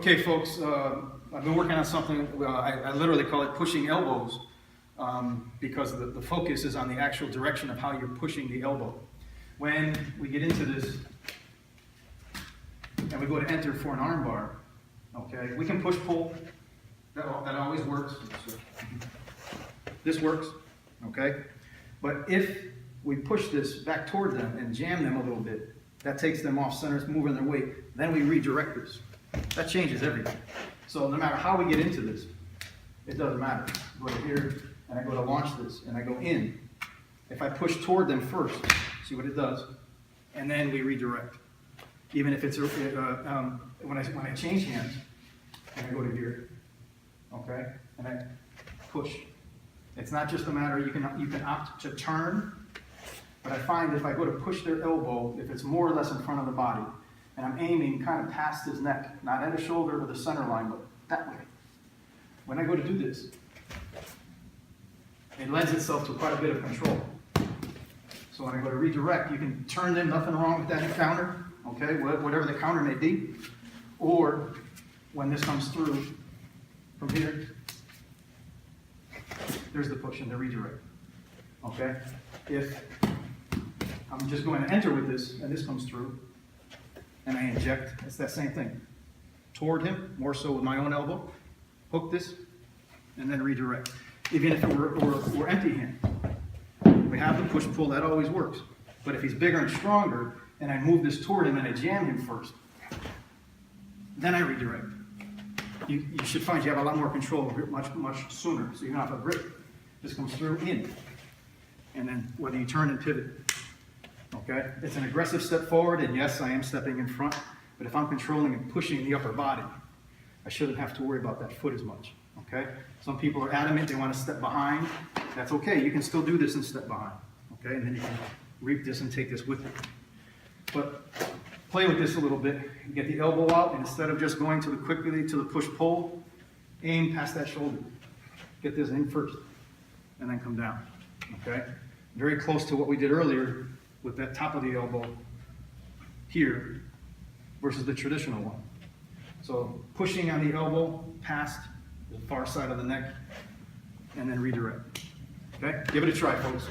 Okay, folks, I've been working on something, I literally call it pushing elbows, because the focus is on the actual direction of how you're pushing the elbow. When we get into this, and we go to enter for an arm bar, okay, we can push-pull, that always works. This works, okay? But if we push this back toward them and jam them a little bit, that takes them off center, it's moving their weight, then we redirect this. That changes everything. So no matter how we get into this, it doesn't matter. I go to here, and I go to launch this, and I go in. If I push toward them first, see what it does, and then we redirect. Even if it's, when I change hands, and I go to here, okay, and I push. It's not just a matter, you can opt to turn, but I find if I go to push their elbow, if it's more or less in front of the body, and I'm aiming kind of past his neck, not at his shoulder or the center line, but that way. When I go to do this, it lends itself to quite a bit of control. So when I go to redirect, you can turn them, nothing wrong with that counter, okay, whatever the counter may be. Or when this comes through from here, there's the push and the redirect, okay? If I'm just going to enter with this, and this comes through, and I inject, it's that same thing. Toward him, more so with my own elbow, hook this, and then redirect. Even if we're empty hand. We have the push-pull, that always works. But if he's bigger and stronger, and I move this toward him and I jam him first, then I redirect. You should find you have a lot more control much sooner. So you don't have a grip. This comes through, in. And then whether you turn and pivot. Okay? It's an aggressive step forward, and yes, I am stepping in front, but if I'm controlling and pushing the upper body, I shouldn't have to worry about that foot as much. Okay? Some people are adamant, they want to step behind. That's okay, you can still do this and step behind. Okay? And then you can reap this and take this with you. But play with this a little bit. Get the elbow out, and instead of just going quickly to the push-pull, aim past that shoulder. Get this in first, and then come down. Okay? Very close to what we did earlier with that top of the elbow here versus the traditional one. So pushing on the elbow past the far side of the neck and then redirect. Okay? Give it a try, folks.